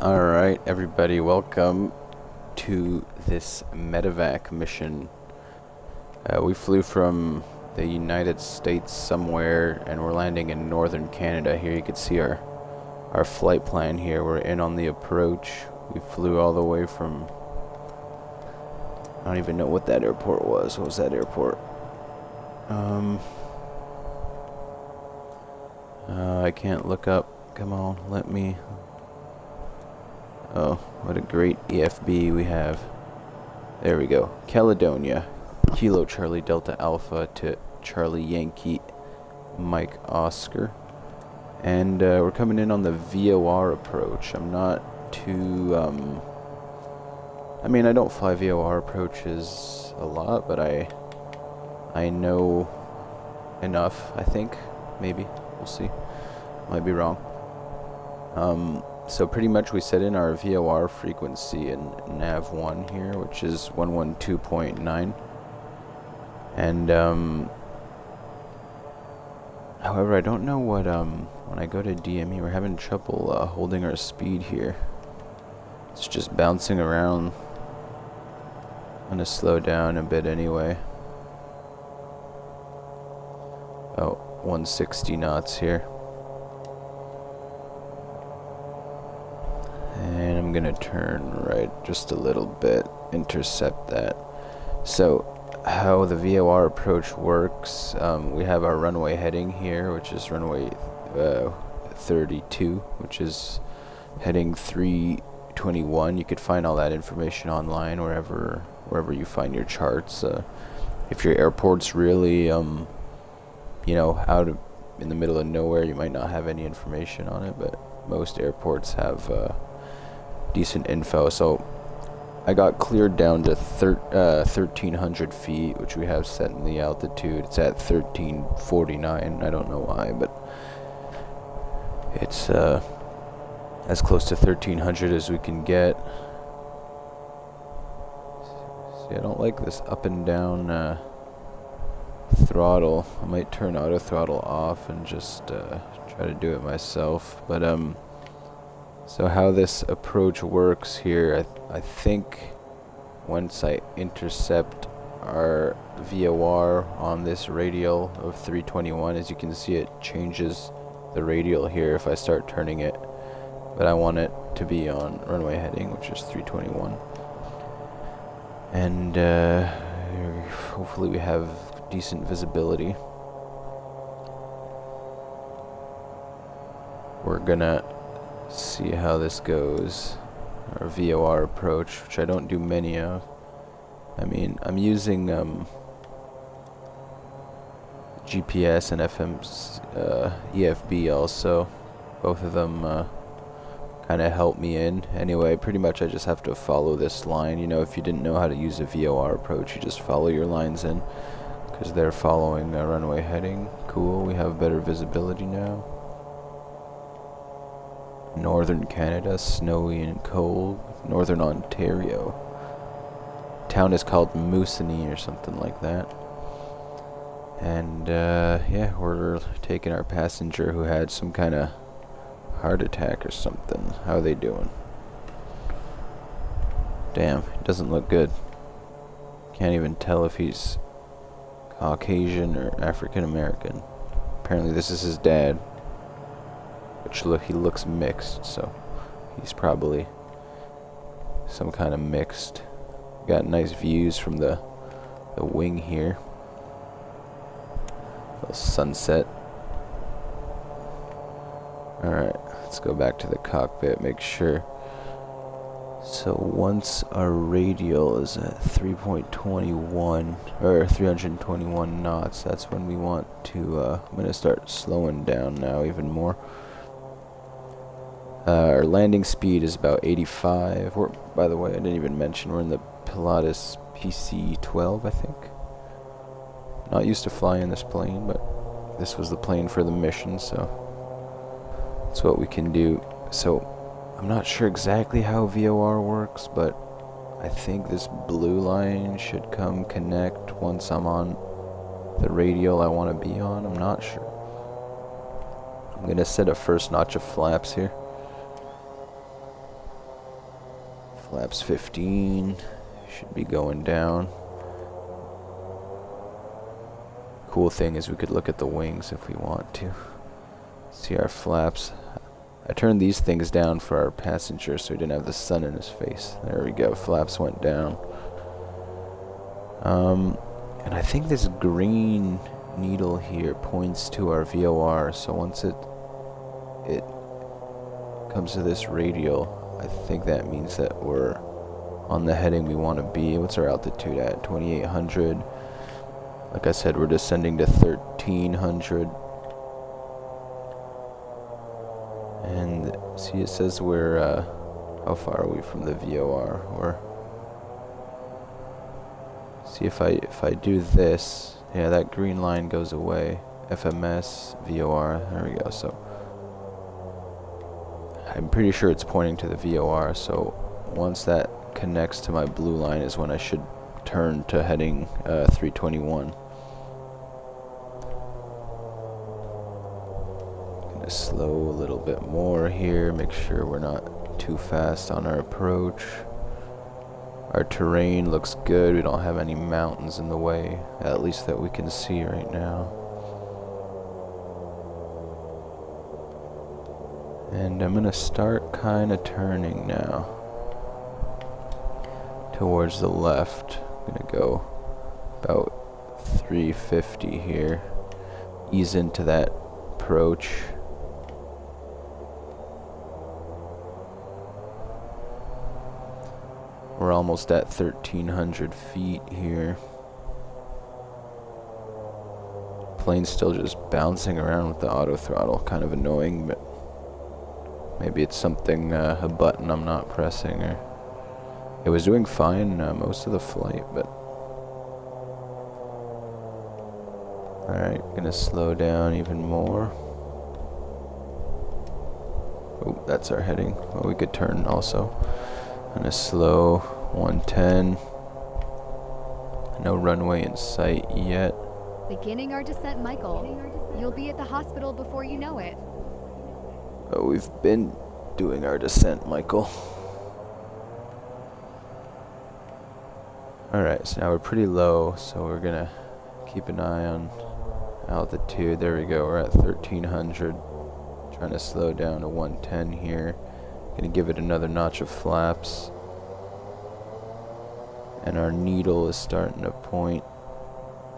Alright, everybody, welcome to this MedEvac mission. We flew from the United States somewhere, and we're landing in northern Canada. Here you can see our flight plan here. We're in on the approach. We flew all the way from... I don't even know what that airport was. What was that airport? I can't look up. Come on, let me... Oh, what a great EFB we have. There we go. Caledonia. Kilo Charlie Delta Alpha to Charlie Yankee Mike Oscar. And we're coming in on the VOR approach. I'm not too... I mean, I don't fly VOR approaches a lot, but I know enough, I think. Maybe. We'll see. Might be wrong. So pretty much we set in our VOR frequency in nav1 here, which is 112.9. And however, I don't know what when I go to DME, we're having trouble holding our speed here. It's just bouncing around. I'm gonna slow down a bit anyway. About 160 knots here. And I'm gonna turn right just a little bit, intercept that. So how the VOR approach works, we have our runway heading here, which is runway 32, which is heading 321. You could find all that information online wherever you find your charts. If your airport's really you know, in the middle of nowhere, you might not have any information on it, but most airports have decent info. So I got cleared down to 1,300 feet, which we have set in the altitude. It's at 1,349. I don't know why, but it's as close to 1,300 as we can get. See, I don't like this up and down throttle. I might turn auto throttle off and just try to do it myself. But so how this approach works here, I think once I intercept our VOR on this radial of 321, as you can see, it changes the radial here if I start turning it, but I want it to be on runway heading, which is 321. And hopefully we have decent visibility. We're gonna see how this goes. Our VOR approach, which I don't do many of. I mean, I'm using GPS and FM's EFB also. Both of them kind of help me in. Anyway, pretty much I just have to follow this line. You know, if you didn't know how to use a VOR approach, you just follow your lines in, because they're following runway heading. Cool, we have better visibility now. Northern Canada, snowy and cold. Northern Ontario. Town is called Moosonee or something like that. And yeah, we're taking our passenger who had some kind of heart attack or something. How are they doing? Damn, it doesn't look good. Can't even tell if he's Caucasian or African American. Apparently this is his dad. Which he looks mixed, so he's probably some kind of mixed. Got nice views from the wing here. Little sunset. Alright, let's go back to the cockpit, make sure. So once our radial is at 3.21 or 321 knots, that's when we want to I'm gonna start slowing down now even more. Our landing speed is about 85. By the way, I didn't even mention we're in the Pilatus PC-12, I think. Not used to flying this plane, but this was the plane for the mission, so that's what we can do. So I'm not sure exactly how VOR works, but I think this blue line should come connect once I'm on the radial I want to be on. I'm not sure. I'm going to set a first notch of flaps here. Flaps 15 should be going down. Cool thing is we could look at the wings if we want to. See our flaps. I turned these things down for our passenger so he didn't have the sun in his face. There we go. Flaps went down. And I think this green needle here points to our VOR. So once it comes to this radial, I think that means that we're on the heading we want to be. What's our altitude at? 2,800. Like I said, we're descending to 1,300. And see, it says we're, how far are we from the VOR? Or see if I do this, yeah, that green line goes away. FMS, VOR, there we go. So I'm pretty sure it's pointing to the VOR. So once that connects to my blue line is when I should turn to heading 321. Gonna slow a little bit more here, make sure we're not too fast on our approach. Our terrain looks good, we don't have any mountains in the way, at least that we can see right now. And I'm gonna start kinda turning now towards the left. I'm gonna go about 350 here, ease into that approach. We're almost at 1,300 feet here. Plane's still just bouncing around with the auto throttle, kind of annoying, but maybe it's something, a button I'm not pressing, or it was doing fine most of the flight, but alright, gonna slow down even more. Oh, that's our heading. Well, we could turn also. Gonna slow 110. No runway in sight yet. Beginning our descent, Michael. You'll be at the hospital before you know it. Oh, we've been doing our descent, Michael. Alright, so now we're pretty low, so we're gonna keep an eye on altitude. There we go, we're at 1,300. Trying to slow down to 110 here. Gonna give it another notch of flaps. And our needle is starting to point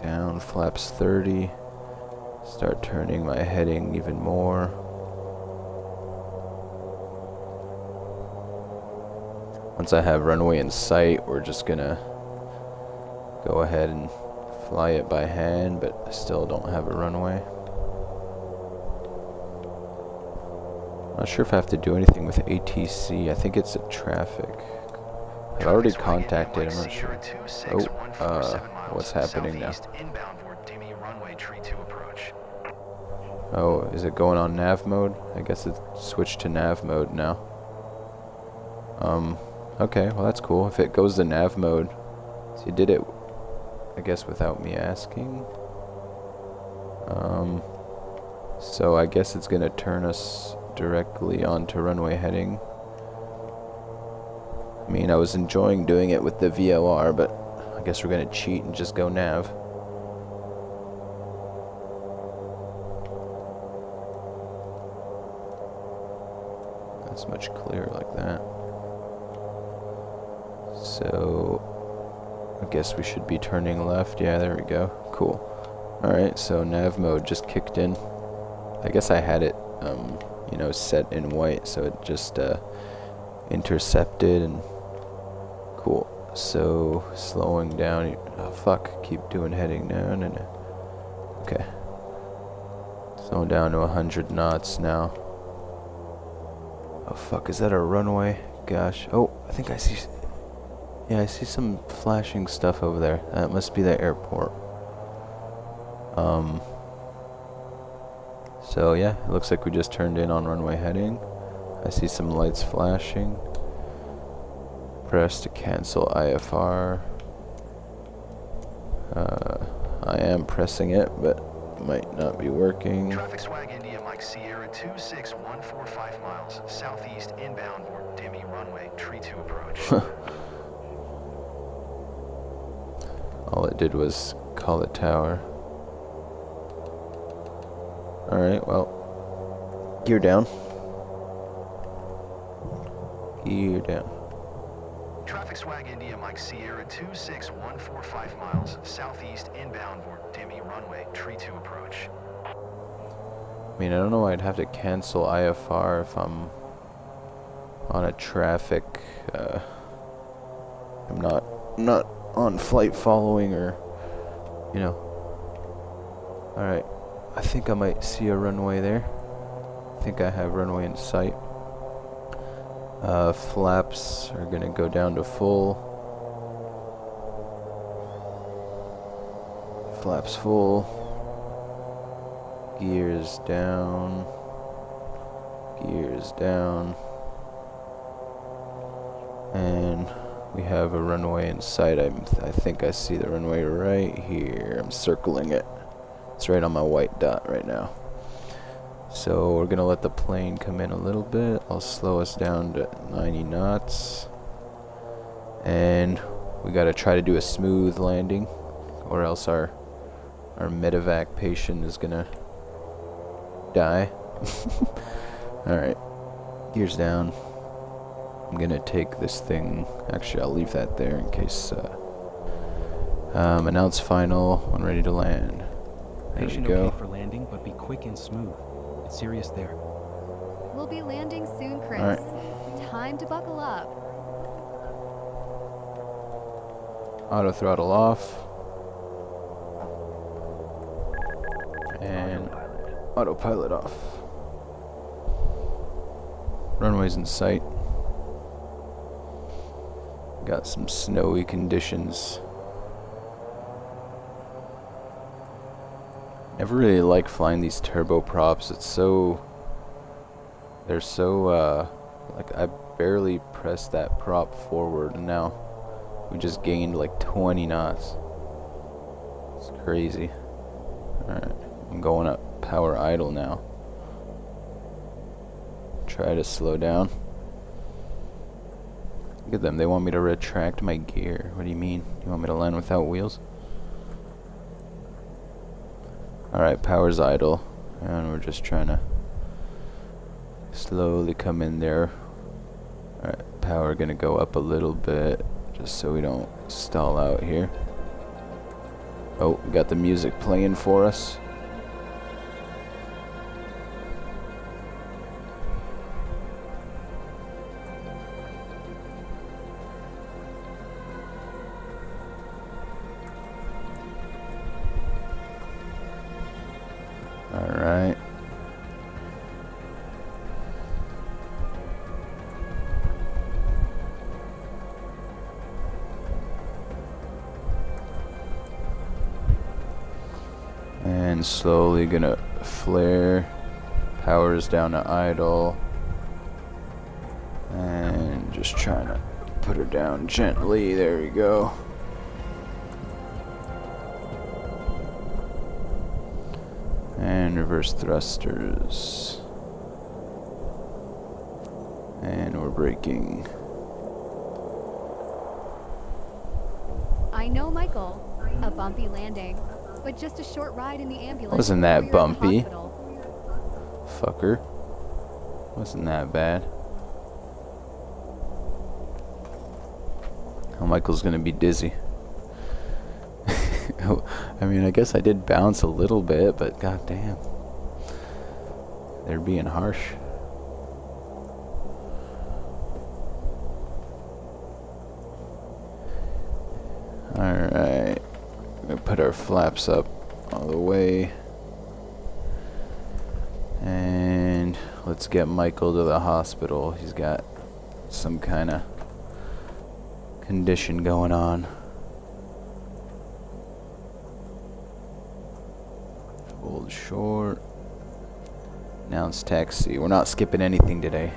down, flaps 30. Start turning my heading even more. Once I have runway in sight, we're just gonna go ahead and fly it by hand, but I still don't have a runway. Not sure if I have to do anything with ATC. I think it's a traffic. I've already contacted, I'm not sure. Oh, what's happening now? Oh, is it going on nav mode? I guess it's switched to nav mode now. Okay, well that's cool. If it goes to nav mode, so you did it, I guess, without me asking. So I guess it's gonna turn us directly onto runway heading. I mean, I was enjoying doing it with the VOR, but I guess we're gonna cheat and just go nav. That's much clearer like that. So I guess we should be turning left. Yeah, there we go. Cool. Alright, so nav mode just kicked in. I guess I had it you know, set in white, so it just intercepted, and cool. So slowing down. Oh fuck, keep doing heading now. No. Okay, slowing down to 100 knots now. Oh fuck, is that a runway? Gosh. Oh, I think I see, yeah, I see some flashing stuff over there. That must be the airport. So yeah, it looks like we just turned in on runway heading. I see some lights flashing. Press to cancel IFR. I am pressing it, but it might not be working. Traffic swag India Mike Sierra 26145 miles southeast inbound for Demi runway. runway, tree 2 approach. All it did was call the tower. Alright, well, gear down. Gear down. Traffic swag India Mike Sierra 26145 miles southeast inbound Demi runway, tree 2 approach. I mean, I don't know why I'd have to cancel IFR if I'm on a traffic, I'm not on flight following or, you know. Alright, I think I might see a runway there. I think I have runway in sight. Flaps are gonna go down to full. Flaps full. Gears down. Gears down. And we have a runway in sight. I think I see the runway right here. I'm circling it. It's right on my white dot right now. So we're gonna let the plane come in a little bit. I'll slow us down to 90 knots. And we gotta try to do a smooth landing, or else our MedEvac patient is gonna die. Alright, gears down. I'm gonna take this thing, actually I'll leave that there in case, announce final when ready to land. There we Patient go. okay for landing, but be quick and smooth. It's serious there. We'll be landing soon, Chris. Alright. Time to buckle up. Auto throttle off. And autopilot off. Runway's in sight. Got some snowy conditions. Never really like flying these turboprops. It's so... They're so, like, I barely pressed that prop forward, and now we just gained like 20 knots. It's crazy. Alright, I'm going up power idle now. Try to slow down. Look at them, they want me to retract my gear. What do you mean? You want me to land without wheels? Alright, power's idle. And we're just trying to slowly come in there. Alright, power gonna go up a little bit, just so we don't stall out here. Oh, we got the music playing for us. Alright. And slowly gonna flare. Power's down to idle. And just trying to put her down gently. There we go. And reverse thrusters. And we're braking. I know, Michael. A bumpy landing, but just a short ride in the ambulance. Wasn't that before you're at the bumpy? hospital. Fucker. Wasn't that bad. Oh, Michael's gonna be dizzy. I mean, I guess I did bounce a little bit, but goddamn. They're being harsh. Alright. We're gonna put our flaps up all the way. And let's get Michael to the hospital. He's got some kind of condition going on. Hold short. Announce taxi. We're not skipping anything today.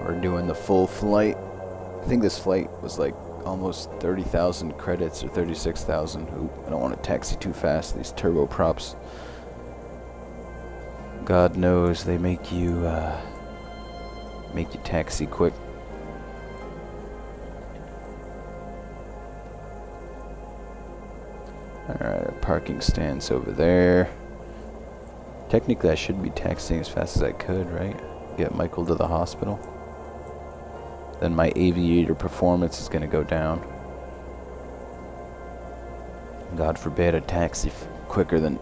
We're doing the full flight. I think this flight was like almost 30,000 credits or 36,000. Ooh, I don't want to taxi too fast. These turboprops God knows they make you taxi quick. Alright, parking stand's over there. Technically I should be taxiing as fast as I could, right? Get Michael to the hospital. Then my aviator performance is gonna go down. God forbid a taxi quicker than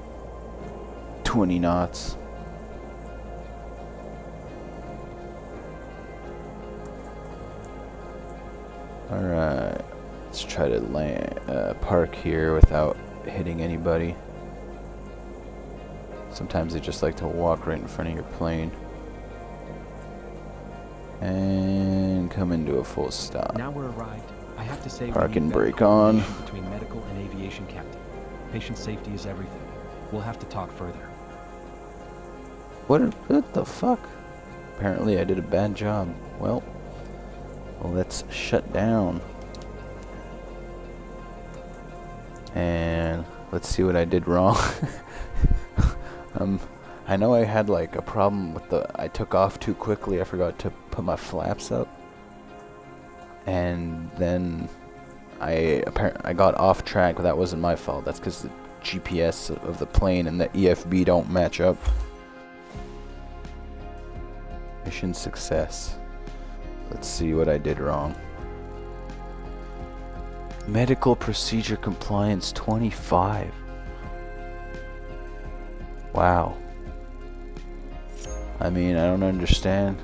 20 knots. Alright, let's try to park here without hitting anybody. Sometimes they just like to walk right in front of your plane. And come into a full stop. Now we're arrived. I have to say, Park we need and better brake on. coordination between medical and aviation, Captain. Patient safety is everything. We'll have to talk further. What the fuck? Apparently I did a bad job. Well, let's shut down. And let's see what I did wrong. I know I had like a problem with I took off too quickly. I forgot to put my flaps up. And then I got off track, but that wasn't my fault. That's because the GPS of the plane and the EFB don't match up. Mission success. Let's see what I did wrong. Medical procedure compliance 25. Wow. I mean, I don't understand.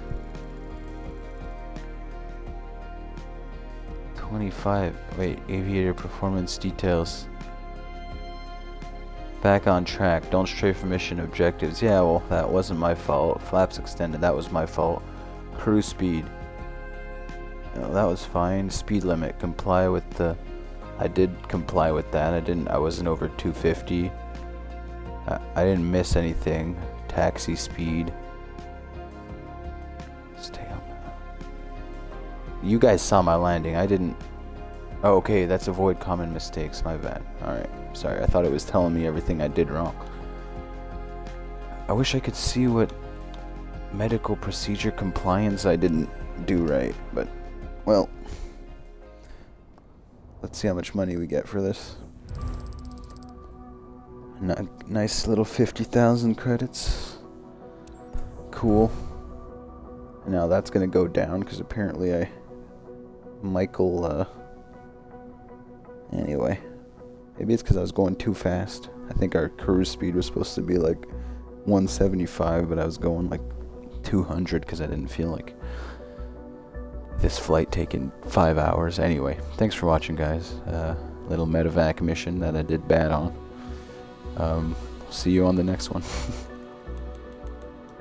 25. Wait, aviator performance details. Back on track. Don't stray from mission objectives. Yeah, well, that wasn't my fault. Flaps extended. That was my fault. Cruise speed. Oh, that was fine. Speed limit. Comply with the... I did comply with that. I wasn't over 250. I didn't miss anything. Taxi speed. Stay on. You guys saw my landing. I didn't... Oh, okay, that's avoid common mistakes. My bad. Alright, sorry. I thought it was telling me everything I did wrong. I wish I could see what medical procedure compliance I didn't do right, but, well, let's see how much money we get for this. Nice little 50,000 credits. Cool. And now that's gonna go down because apparently Michael, anyway. Maybe it's because I was going too fast. I think our cruise speed was supposed to be like 175, but I was going like 200 because I didn't feel like this flight taking 5 hours. Anyway, thanks for watching, guys. Little MedEvac mission that I did bad on. See you on the next one.